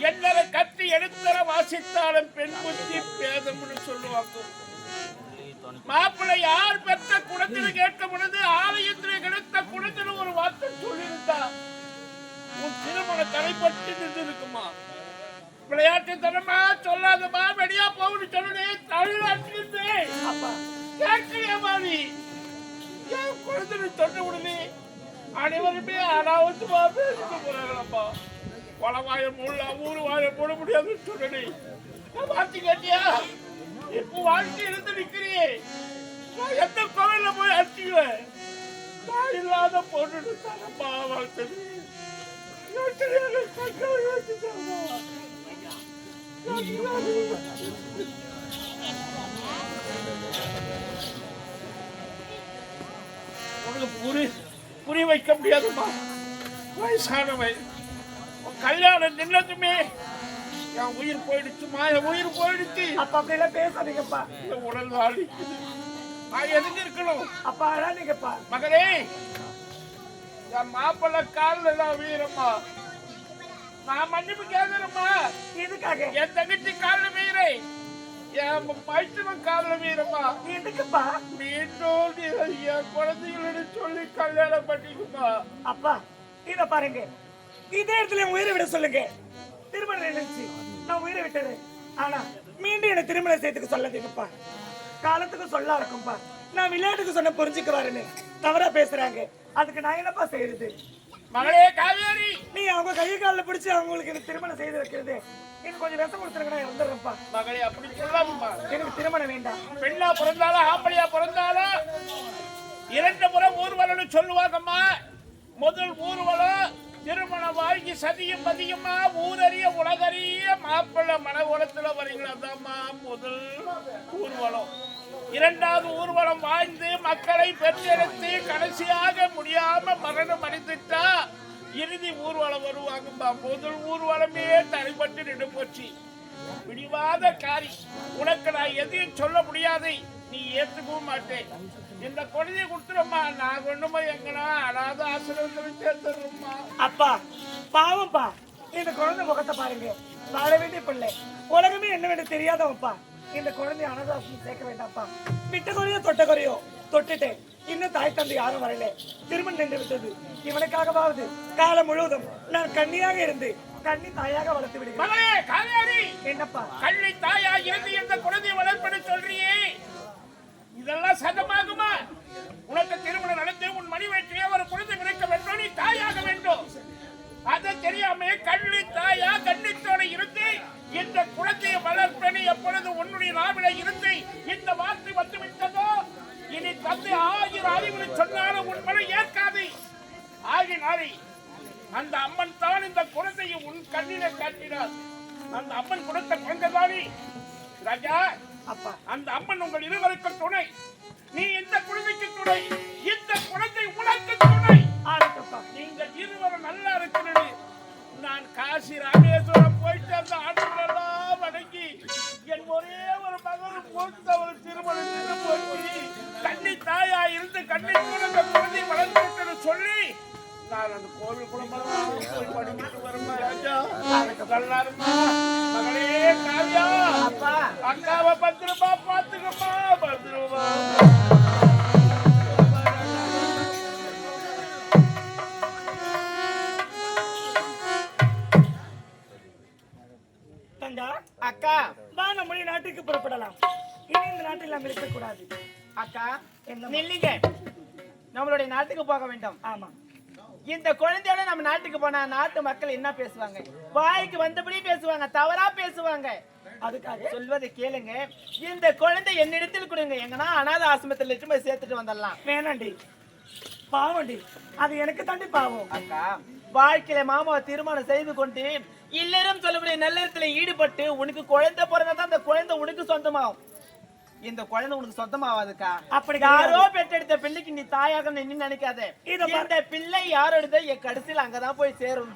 என்னர கத்தி எடுத்தர வாசித்தாலும் பெண் புத்தி பேதம்னு சொல்லுவாங்க. மாப்பிள்ளை யார் பெற்ற குணத்தில் கேட்க பொழுது ஆலயத்தில் கிடைத்த குணத்தில் ஒரு வார்த்தை சொல்லியிருந்தா உன் திருமணம் தடைப்பட்டு நின்று இருக்குமா? விளையாட்டு தனமா சொல்லாதமா வெளியா போகுது சொல்லுனே தமிழ்நாட்டிலிருந்து கேட்கலையாமா? நீ ஏன் குழந்தை சொன்ன உடனே அனைவருமே அனாவசியமா பேசிட்டு போறாங்களப்பா. வளவாய மூடல ஊரு வாய போட முடியாதுன்னு சொன்னே பார்த்து கேட்டியா? இப்போ வாழ்க்கை இருந்து நிற்கிறியே, நான் எந்த கோவில போய் அடிச்சுக்குவேன்? நான் இல்லாத பொண்ணு தரப்பா வாழ்த்தது புரிய வைக்க முடியாதுமா. வயசானவை கல்யாணம் நின்னதுமே என் உயிர் போயிடுச்சுமா, என் உயிர் போயிடுச்சு. அப்ப அப்படி எல்லாம் பேசாதீங்கப்பா. உடல் வாடி நான் எதுக்கு இருக்கணும்? அப்பா அழாதீங்கப்பா. மகனே, என் மாப்பிள்ள காலில் தான் வீரம்மா. நான் மன்னிப்பு கேட்கிறேம்மா. எதுக்காக? என் தங்கச்சி காலில் வீரேன், என் மைத்துவன் காலில் வீரம்மா. எதுக்குப்பா? மீண்டும் என் குழந்தைகளோட சொல்லி கல்யாணம் பண்ணிக்குமா. அப்பா இத பாருங்க, இதே இடத்துல உயிரை விட சொல்லுங்க. திருமணம் நினைச்சு நான் உயிரை விட்டது, ஆனா மீண்டும் என்ன திருமணம் செய்யறதுக்கு சொல்லாதீங்கப்பா. காலத்துக்கு சொல்ல இருக்கும்பா. நான் விளையாட்டுக்கு சொன்ன புரிஞ்சுக்குவாருன்னு தவறா பேசுறாங்க. அதுக்கு நான் என்னப்பா செய்யறது? மகளே காவேரி, நீ அவங்க கை காலில் பிடிச்சி அவங்களுக்கு எனக்கு திருமணம் செய்து வைக்கிறது. எனக்கு கொஞ்சம் விஷம் கொடுத்துருங்க, இறந்துடுறேன்ப்பா. மகளே அப்படி சொல்லாமப்பா. எனக்கு திருமணம் வேண்டாம். பெண்ணா பிறந்தாலும் ஆம்பளையா பிறந்தாலும் 2 முறை ஊர்வலம் சொல்லுவாங்கம்மா. முதல் ஊர்வலம் திருமணம் வாங்கி சதியும் பதியுமா ஊரறிய உலகறிய மாப்பிள்ள மனவளத்துல வரீங்களாதாம்மா முதல் ஊர்வலம். 2வது ஊர்வலம் வாழ்ந்து மக்களை பெற்றெடுத்து கடைசியாக முடியாம மரணம் அடைந்துட்டா இறுதி ஊர்வலம் வருவாங்கம்மா. முதல் ஊர்வலமே தடைப்பட்டு நின்று போச்சு. பிடிவாத காரி, உனக்கு நான் எதையும் சொல்ல முடியாது, நீ ஏத்துக்கவும் மாட்டேன். இந்த குழந்தைய கொடுத்துருமா, நான் கொண்டுமா எங்கன்னா அனாத ஆசிரமத்தில் சேர்த்துருமா. அப்பா பாவம்ப்பா, இந்த குழந்தை முகத்தை பாருங்க. வாழ வேண்டிய பிள்ளை, உலகமே என்ன வேண்டிய தெரியாதவப்பா. இந்த குழந்தைய அனாதாசிரமம் சேர்க்க வேண்டாம்ப்பா. விட்ட குறையோ தொட்ட குறையோ தொட்டுட்டேன். இன்னும் தாய் தந்தை யாரும் வரல, திருமணம் நின்று விட்டது. இவனுக்காகவாவது காலம் முழுவதும் நான் கண்ணியாக இருந்து கண்ணி தாயாக வளர்த்து விடுகிறேன். என்னப்பா கண்ணி தாயா இருந்து இந்த குழந்தையை வளர்ப்பது சொல்றியே, இதெல்லாம் சதமாகுமா? உனக்கு திருமணம் நடந்து உன் மணி வயிற்றிலே ஒரு குழந்தை கிடைக்க வேண்டும், நீ தாயாக வேண்டும். அதை தெரியாம கண்ணி தாயா கண்ணித்தோட இருந்து இந்த குழந்தையை வளர்ப்பேன் எப்பொழுது உன்னுடைய நாவில இருந்து இந்த வார்த்தை வந்து விட்டதோ, இனி தந்தை 1000 அறிவுரை சொன்னாலும் உன் மனை ஏற்காது. ஆகினாரி அந்த அம்மன் தான் இந்த குழந்தையை உன் கண்ணிலே காட்டினார். அந்த அம்மன் கொடுத்த குழந்தை தானே ராஜா. அப்பா அந்த அம்மன் உங்கள் இருவருக்கு துணை, நீ இந்த குழந்தைக்கு துணை, இந்த குழந்தை உனக்கு துணை. நீங்கள் இருவரும் நல்லா இருக்கிறது. நான் காசி ராமேஸ்வரம் போயிட்டு அந்த ஆண்டுகளெல்லாம் வணங்கி என் ஒரே ஒரு மகன் போட்டு அவர் திருமணம் போய் கண்ணி தாயா இருந்து கண்ணி கூட குழந்தை வளர்ந்து சொல்லி நான் அந்த கோவில் குளமெல்லாம் போய் படிக்கிட்டு வருமா ராஜா. நல்லா இருமா மகளே காவியா. அக்காவை பத்திரமா பாத்துக்கமா, பத்திரமா. அக்கா வா, நம்முடைய நாட்டுக்கு புறப்படலாம். இனி இந்த நாட்டில் நாம் இருக்கக்கூடாது. அக்கா நில்லுங்க, நம்மளுடைய நாட்டுக்கு போக வேண்டும். ஆமா, இந்த குழந்தையோட நம்ம நாட்டுக்கு போனா நாட்டு மக்கள் என்ன பேசுவாங்க? வாய்க்கு வந்தபடி பேசுவாங்க, தவறா பேசுவாங்க. அதுக்காக சொல்வதை கேளுங்க. இந்த குழந்தை என்னிடத்தில் கொடுங்க, எங்கன்னா அனாத ஆசிரமத்தில் போய் சேர்த்துட்டு வந்துடலாம். வேணாண்டி, பாவண்டி, அது எனக்கு தாண்டி பாவம். அக்கா வாழ்க்கையில மாமாவை திருமணம் செய்து கொண்டு இல்லறம் சொல்லக்கூடிய நல்லறத்துல ஈடுபட்டு உனக்கு குழந்தை பிறந்தாதான் அந்த குழந்தை உனக்கு சொந்தமாகும். இந்த குழந்தை உனக்கு சொந்தமாவாதுக்கா. அப்படி யாரோ பெற்றெடுத்த பிள்ளைக்கு நீ தாயாக நீ நினைக்காத. இந்த பிள்ளை யாரோட என் கடைசியில் அங்கதான் போய் சேரும்.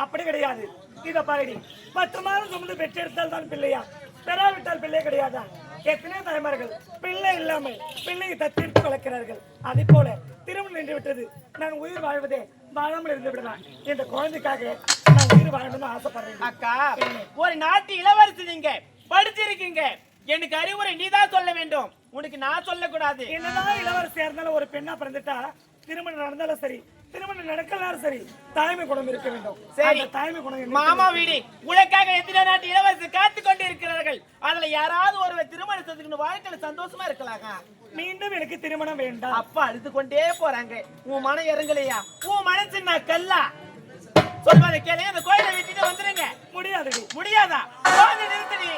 அப்படி கிடையாது. இத பாருடி, 10 மாதம் சுமந்து பெற்றெடுத்தால் தான் பிள்ளையா, பெறாவிட்டால் பிள்ளை கிடையாதா? எத்தனை தாய்மார்கள் பிள்ளை இல்லாமல் பிள்ளையை தத்தெடுத்து வளர்க்கிறார்கள். அதே போல திருமணம் நின்று விட்டது. நான் உயிர் வாழ்வதே வாழாமல் இருந்து விடலாம். இந்த குழந்தைக்காக நான் உயிர் வாழணும்னு ஆசைப்படுறேன் அக்கா ஒரு நாட்டு இளவரசி நீங்க படிச்சிருக்கீங்க, எனக்கு அறிவுரை நீதான் சொல்ல வேண்டும், உனக்கு நான் சொல்லக்கூடாது. என்னதான் இளவரசியா இருந்தாலும் ஒரு பெண்ணா பிறந்துட்டா திருமணம் நடந்தாலும் சரி திருமணம் நடக்கலாலும் சரி தாய்மை குணம் இருக்க வேண்டும். சரி, அந்த தாய்மை குணம் மாமா வீடு உனக்காக எத்தனை நாட்டு இளவரசி காத்து கொண்டு இருக்கிறார்கள். அதுல யாராவது ஒருவர் திருமணம் செஞ்சுக்கணும், வாழ்க்கையில சந்தோஷமா இருக்கலாங்க. மீண்டும் எனக்கு திருமணம் வேண்டாம். அப்பா அழுது கொண்டே போறாங்க. உன் மனம் இறங்கலையா? உன் மனசு நான் கல்லா சொல்வாத கேளு. அந்த கோயிலை விட்டுட்டு வந்துருங்க. முடியாது. முடியாதா? போது நிறுத்தடி.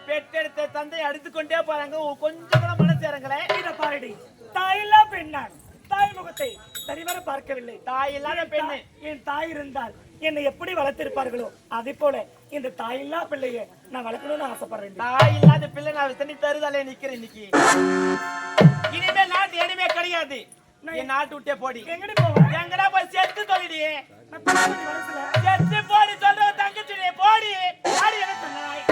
பெற்றெடுத்த தந்தை அடித்து கொண்டே போறாங்க. கொஞ்சம் கூட மனசு இறங்கல. இத பாருடி, தாயில்லா பெண்ணான் தாய் முகத்தை சரிவர பார்க்கவில்லை. தாய் இல்லாத பெண்ணு. என் தாய் இருந்தால் என்னை எப்படி வளர்த்திருப்பார்களோ அதே போல இந்த தாயில்லா பிள்ளையை நான் வளர்க்கணும்னு ஆசைப்படுறேன். தாய் இல்லாத பிள்ளை நான் தண்ணி தருதாலே நிக்கிறேன் இன்னைக்கு. இனிமே நாட்டு எதுவுமே கிடையாது. என் நாட்டு விட்டே போடி. எங்கடி போவேன்? எங்கடா போய் செத்து சொல்லிடி. வரசுல செத்து போடி சொல்ற தங்கச்சி போடி. ஆடி என்ன சொன்னாய்?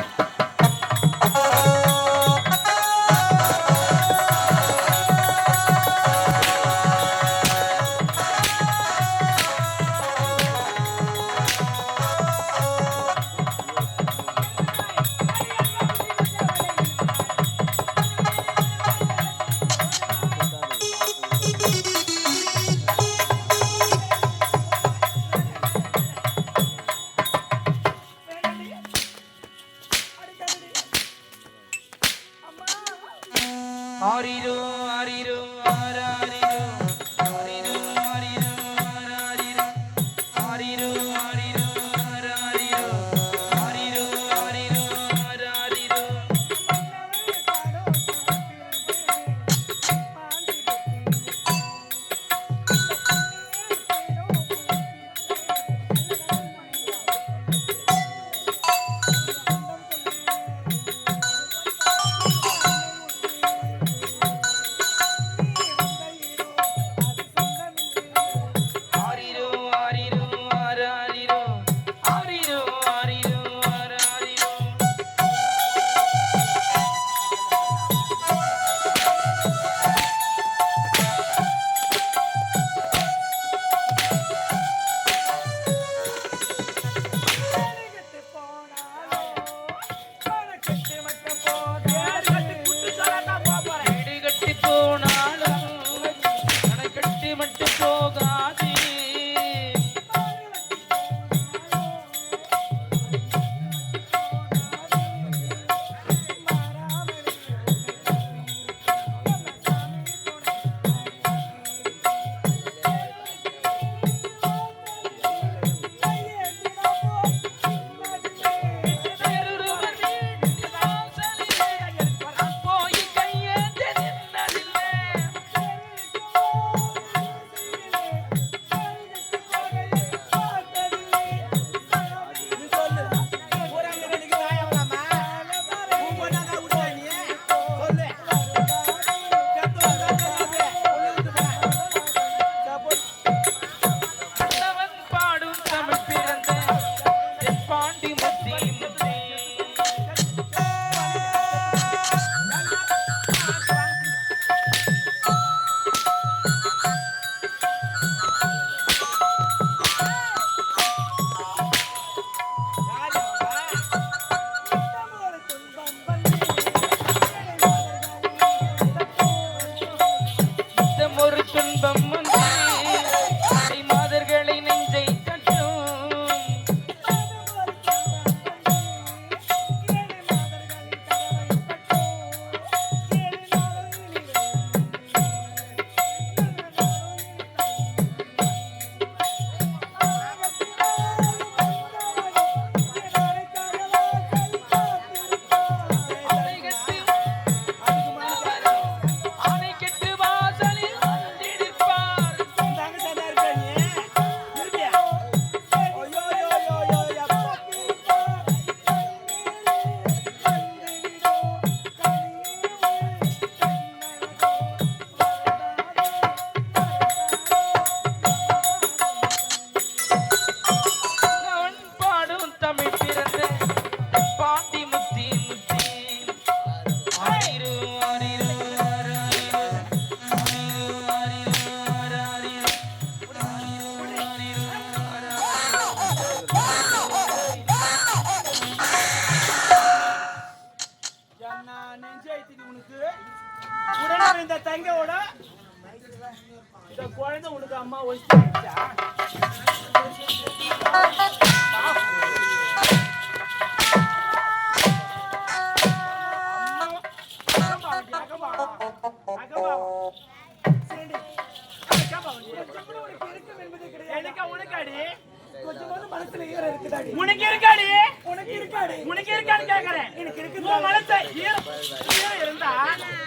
கொஞ்சமாவது மனசுல ஈரம் இருக்குதாடி? உனக்கு இருக்காடி? உனக்கு இருக்காடி? உனக்கு இருக்கான்னு கேக்குறேன். எனக்கு இருக்கு. உன் மனசை ஈரம் இருந்தா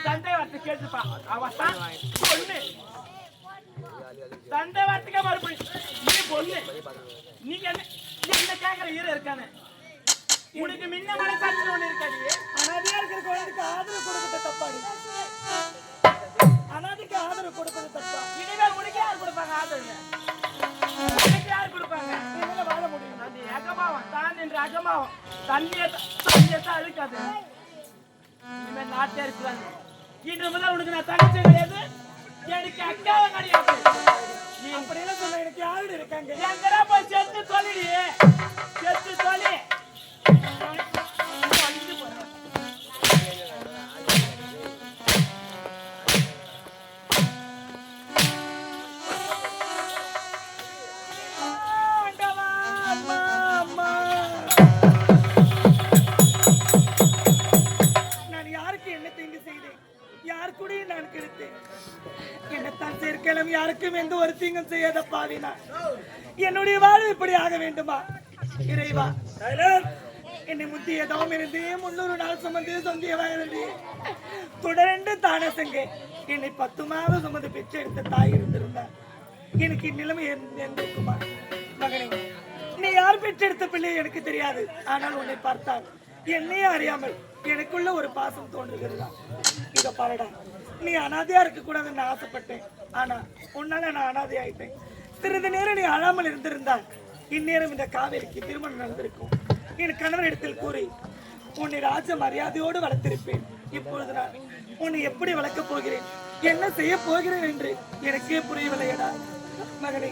சண்டை வார்த்தை கேட்டுப்பா. அவதான் பொண்ணு. சண்டை வார்த்தைக்கே மறுபடி நீ பொண்ணு. நீங்க என்ன கேக்குற ஈரம் இருக்கானு? உனக்கு முன்ன மனசாட்சி ஒண்ணு இருக்காடி? அனாதையா இருக்கிற குழந்தைக்கு ஆதரவு கொடுக்கறது தப்பாடி? அனாதைக்கு ஆதரவு கொடுப்பது தப்பா? இனிமேல் உனக்கு யார் கொடுப்பாங்க ஆதரவு? உனக்கு யார் கொடுப்பாங்க? என்னால வாழ முடியும். அது ஏகமாவம் தான் என்று அகமாவம் தண்ணியை தான் அழுக்காது. இனிமேல் நாட்டே இருக்கிறாங்க. இன்று முதல் உனக்கு நான் தங்கச்சி கிடையாது, எனக்கு அக்காவும் கிடையாது. நீ அப்படியெல்லாம் சொல்ல, எனக்கு யாரு இருக்காங்க? எங்கடா போய் செத்து சொல்லிடி, செத்து சொல்லி நான் யாருக்கு என்ன தீங்கு செய்தேன்? யார் கூட நான் கெடுத்தேன்? என்னத்தான் சேர்க்கலாம், யாருக்கும் எந்த ஒரு தீங்கும் செய்யாத பாவினா என்னுடைய வாழ்வு இப்படி ஆக வேண்டுமா? இறைவா, என்னை முத்தி ஏதாவது இருந்து 300 நாள் சுமந்து சொந்திய வயது தொடர்ந்து தானே செங்க என்னை 10 மாதம் சுமந்து பிச்சை எடுத்த தாய் இருந்திருந்தார். எனக்கு இந்நிலைமை இருந்திருக்குமா? மகனே, நீ யார் பெற்றெடுத்த பிள்ளை எனக்கு தெரியாது. ஆனால் உன்னை பார்த்தால் என்னையே அறியாமல் எனக்குள்ள ஒரு பாசம் தோன்றுகிறதா? இத பாருடா, நீ அனாதையா இருக்க கூடாதுன்னு ஆசைப்பட்டேன். ஆனா உன்னால நான் அனாதை ஆயிட்டேன். சிறிது நேரம் நீ அழாமல் இருந்திருந்தால் இந்நேரம் இந்த காவேரிக்கு திருமணம் நடந்திருக்கும். என் கணவர் இடத்தில் கூறி உன்னை ராஜ மரியாதையோடு வளர்த்திருப்பேன். இப்பொழுது நான் உன்னை எப்படி வளர்க்கப் போகிறேன், என்ன செய்ய போகிறேன் என்று எனக்கே புரியவில்லையடா. மகனே,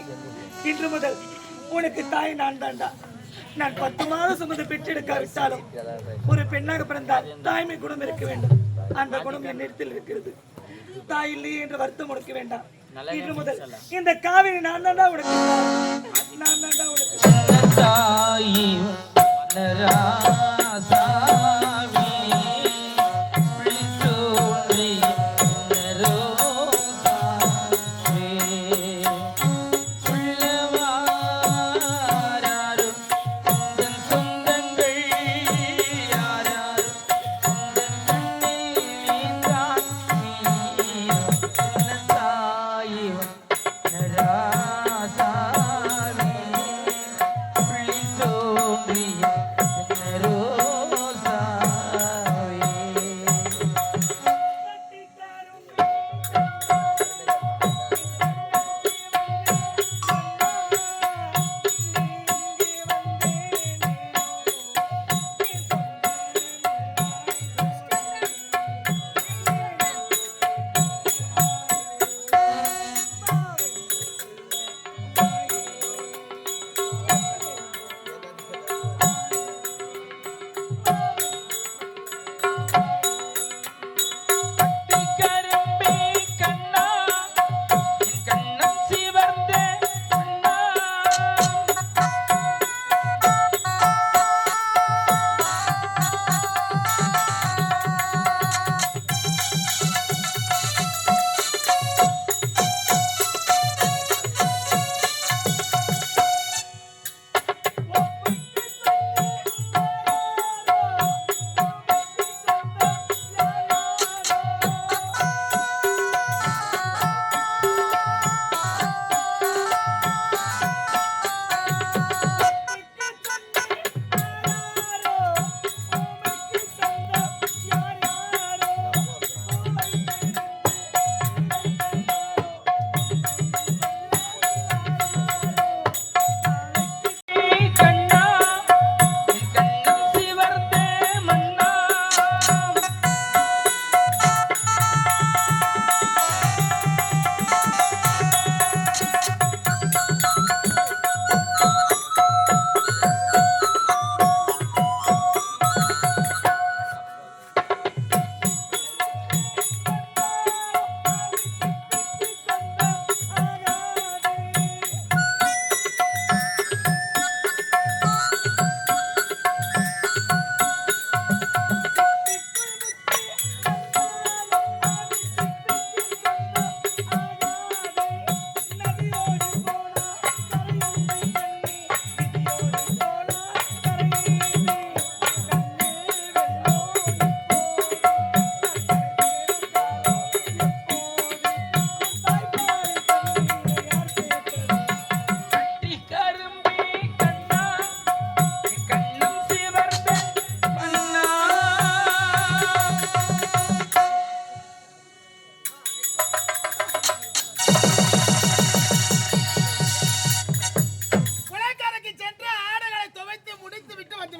இன்று முதல் உனக்கு தாய் நான் தாண்டா. நான் 10 மாதம் சுமந்து பெற்றெடுக்காவிட்டாலும் ஒரு பெண்ணாக பிறந்தால் தாய்மை குணம் இருக்க வேண்டும். அந்த குணம் என் இடத்தில் இருக்கிறது. தாய் இல்லையே என்ற வருத்தம் உனக்கு வேண்டாம். இன்று முதல் இந்த காவிரி நான் தாண்டா உனக்கு, நான் தாண்டா உனக்கு தாய்.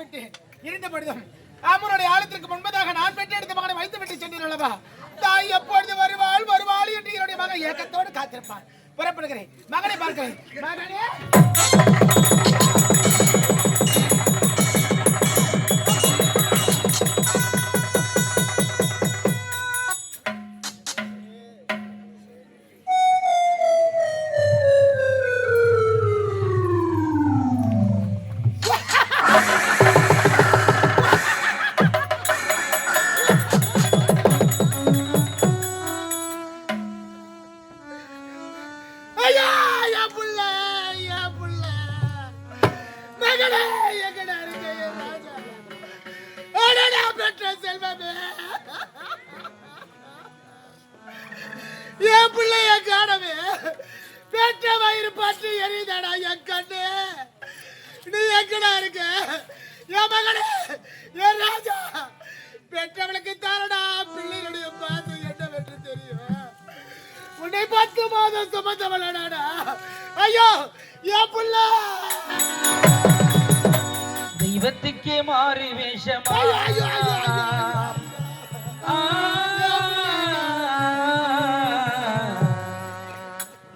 வைத்து விட்டு இருந்த பொழுதும் அம்மனுடைய ஆலயத்திற்கு முன்பதாக நான் பெற்றெடுத்த மகனை வைத்து விட்டு சென்றேன் அல்லவா? தாய் எப்பொழுது வருவாள் வருவாள் என்று என்னுடைய மகன் ஏக்கத்தோடு காத்திருப்பான். புறப்படுகிறேன், மகனை பார்க்கிறேன். மகனே என் பிள்ளைய காணவே பெற்ற வயிறு பற்றி எரியுதடா என் கண்ணு. நீ எங்கடா இருக்க என் மகனே, என் ராஜா? பெற்றவளுக்கு தானடா பிள்ளைகளுடைய பாசம் என்னவென்று தெரியும். உன்னை 10 மாதம் சுமந்தவளடாடா. ஐயோ என் புள்ள தெய்வத்துக்கே மாறி வேஷமா,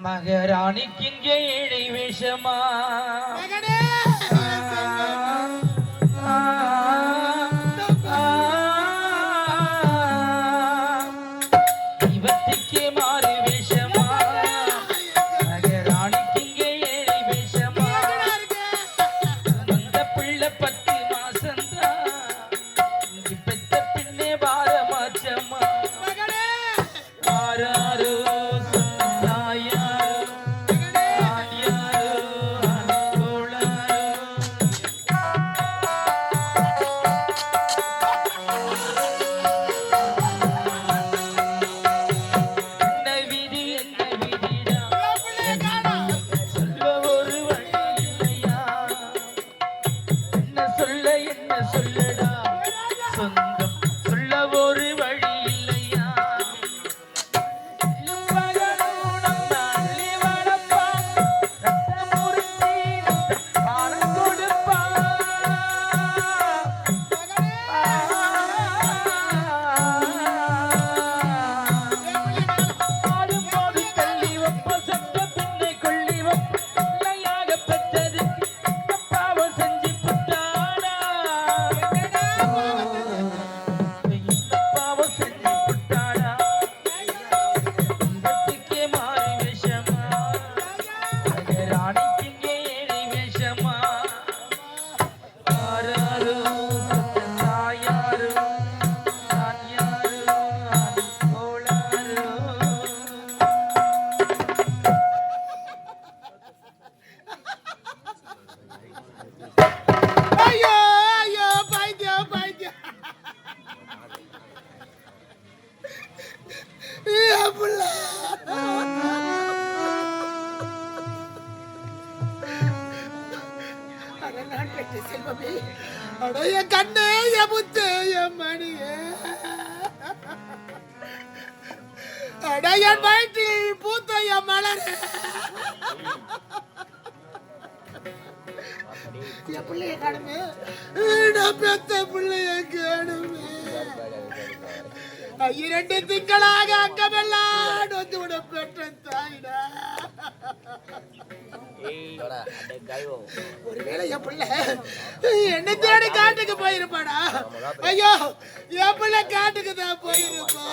மகராணிக்கு இங்கே ஏழை வேஷமா. தெய்வத்துக்கே மாறி வேஷமா, மகராணிக்கு இங்கே ஏழை வேஷமா. வந்த பிள்ளை 10 மாசம்தான், பெத்த பின்னே பாரமாச்சம்மா. ஆராரோ கண்ணே எமுத்து எம்மணியே, என் வயிற்றில் பூத்த என் மலரே. என் பிள்ளைய காணுமே, நான் பெத்த பிள்ளைய காணுமே. 2 திங்களாக அங்கமெல்லாம் வந்து விட பெற்ற தாயிடா. ஒருவேளை என் பிள்ளை என்ன தேடி காட்டுக்கு போயிருப்பாடா. ஐயோ என் பிள்ளை காட்டுக்கு தான் போயிருப்பா.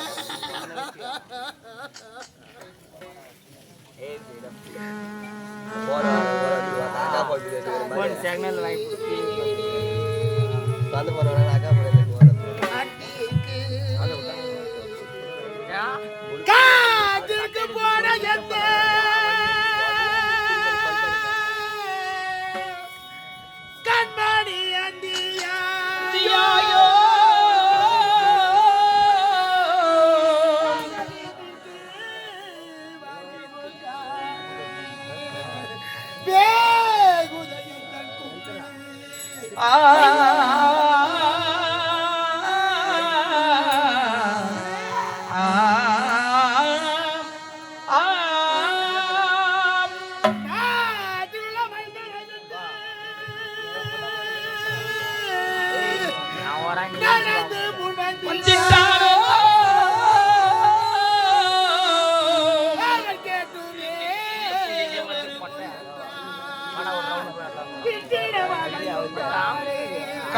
காட்டுக்கு போன கண்மணி அந்தியாயோ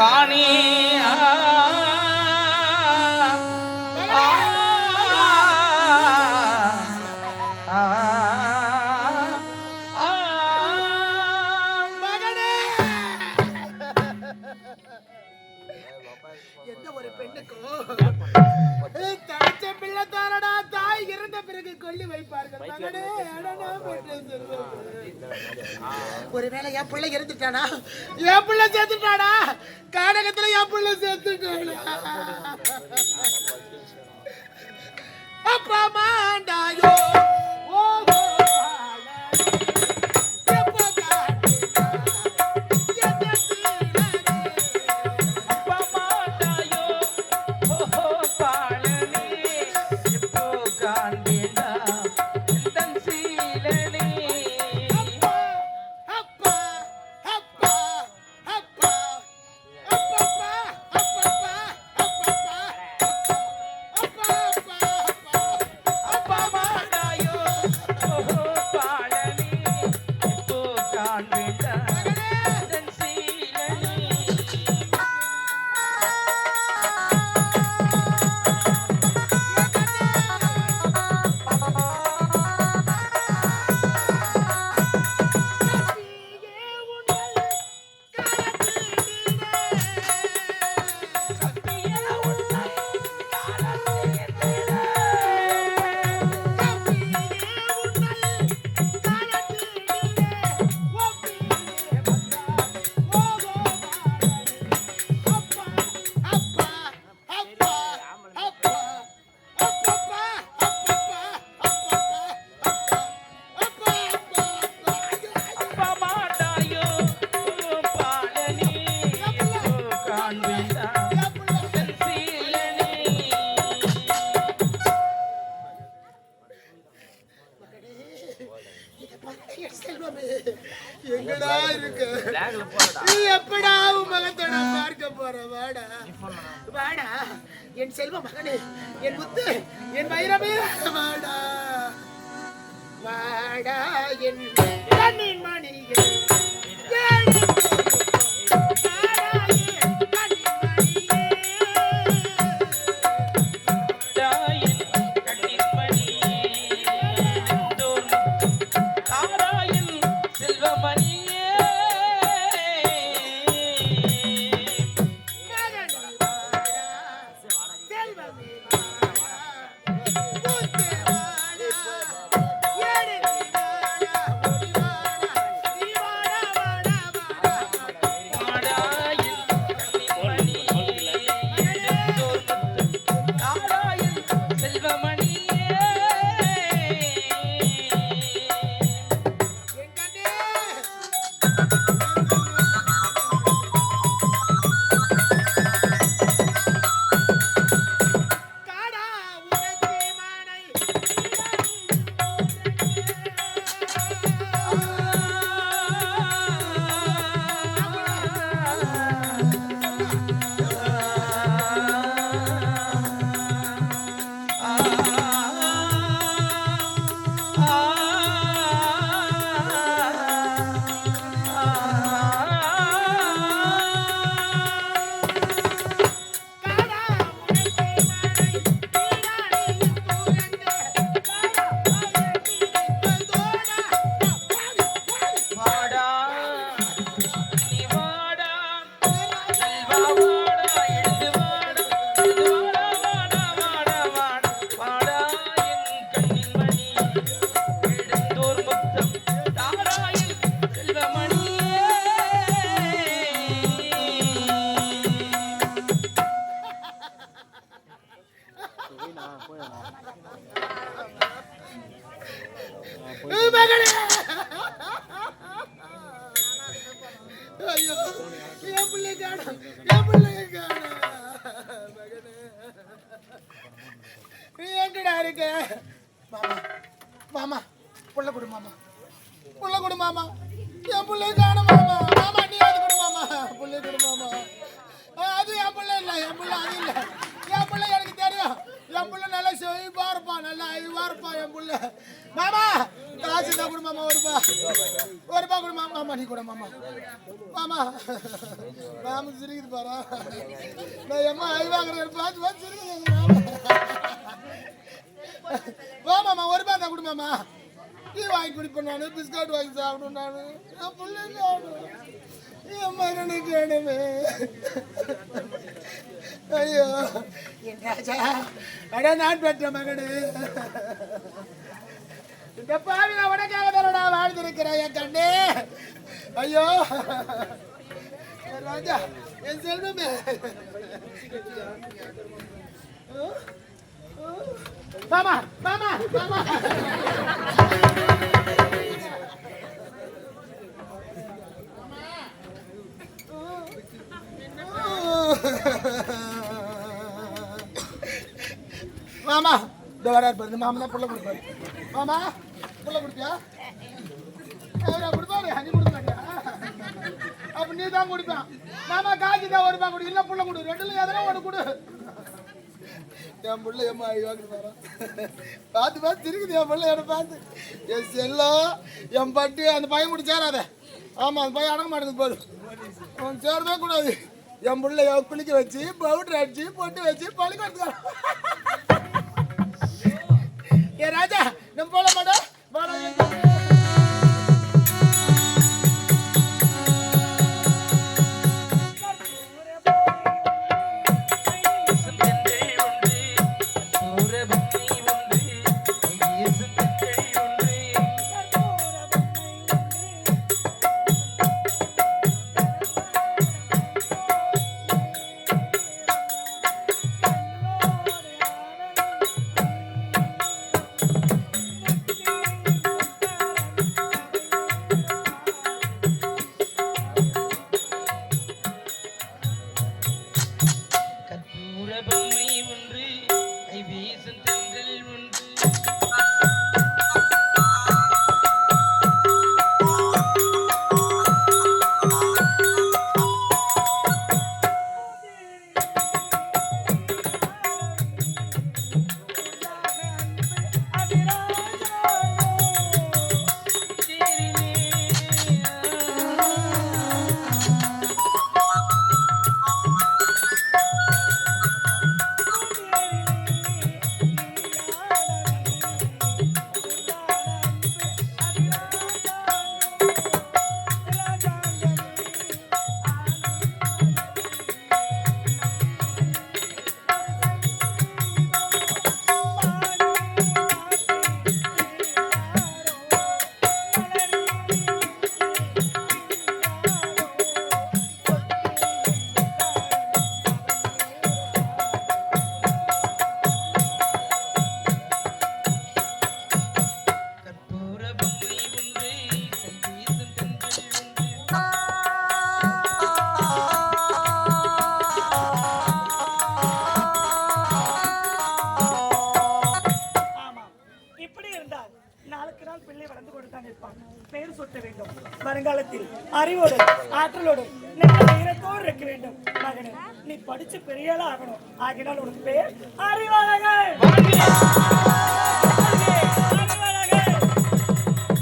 காணி எந்த ஒரு பெண்ணுக்கும் தனிச்ச பிள்ளை தாரடா தாய் இறந்த பிறகு கொல்லி வைப்பார்கள் மகனே அடடா பெற்ற செல்வம். ஒருவேளை என் பிள்ளை இறந்துட்டானா என் பிள்ளை சேர்த்துட்டானா காடகத்துல என் பிள்ளை சேர்த்துட்டானா அப்பா மாண்டாயோ எங்கடா இருக்க எப்படா உன் மகத்தோட பார்க்க போற வாடா வாடா என் செல்வ மகனே என் முத்து என் வைரமே வாடா வாடா என் கண்ணின் மணியே ஐயோ என் பிள்ளை காணோம் என் பிள்ளை காணோம் மகனே நீ எங்கடா இருக்க மாமா மாமா புள்ள கொடு மாமா புள்ள கொடு மாமா என் பிள்ளை காணோம் மாமா மாமா நீ அது கொடு மாமா புள்ளை கொடு மாமா அது என் பிள்ளை இல்லை என் பிள்ளை அது இல்லை என் பிள்ளை எனக்கு தெரியும் என் பிள்ளை நல்லா செழிப்பா இருப்பான் நல்லா ஐவா இருப்பான் என் பிள்ளை மாமா காசு தான் கொடு மாமா ஒரு ரூபா கொடு மாமா மாமா நீ கூட மாமா மாமா மாமா மாமா சிரிக்குது பாரா நான் அம்மா ஐவாங்கிறேன் பார்த்து பார்த்து சிரிக்குது வா மாமா ஒரு ரூபாய் தான் கொடு மாமா டீ வாங்கி குடிப்பேன் நான் பிஸ்கட் வாங்கி சாப்பிடுவேன் நான் என் பிள்ளைங்க சாப்பிடுவேன் என் மகனுக்கு வேணுமே ஐயோ என் ராஜா அட நான் பெற்ற மகனு இந்த பாவி நான் உனக்காக தானடா வாழ்ந்திருக்கிறேன் என் கண்ணே ஐயோ என் ராஜா என் செல்வமே மாமா மாமா மாமா மாமா இந்த வராரு பாரு மாமா தான் புள்ள கொடுப்பாரு மாமா புள்ள கொடுப்பியா கொடுப்பாரு நீ கொடுக்க மாட்டியா அப்ப நீ தான் கொடுப்பான் மாமா காய்ச்சி தான் ஒரு ரூபாய் கொடு இல்ல புள்ள கொடு ரெண்டுல எதனா ஒன்று கொடு என் பிள்ளை எம்மா ஐயாக்கு பார்த்து பார்த்து இருக்குது என் பிள்ளை என்ன பார்த்து என் செல்லம் என் பட்டு அந்த பையன் கூட சேராத ஆமா அந்த பையன் அடங்க மாட்டேங்குது பாரு அவன் சேரவே கூடாது என் பிள்ளை குளிக்க வச்சு பவுடர் அடிச்சு பொட்டு வச்சு பள்ளிக்கூடத்துக்கு ஏ ராஜா நம்ம போல மாட்டோம் வருங்காலத்தில் அறிவோடு ஆற்றலோடு நேரத்தோடு இருக்க வேண்டும் மகனே நீ படிச்சு பெரிய ஆளா ஆகணும் ஆகினால் உனக்கு பேர் அறிவழகன்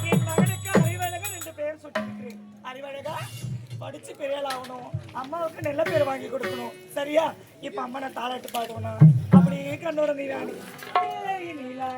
என் மகனுக்கு அறிவழகன் என்று பெயர் சுட்டிருக்கிறேன் அறிவழகா படிச்சு பெரிய ஆள் ஆகணும் அம்மாவுக்கு நல்ல பேர் வாங்கி கொடுக்கணும் சரியா இப்ப அம்மா நான் தாளாட்டு பாடுவேனா அப்படியே கண்ணோட நீராணி நீலா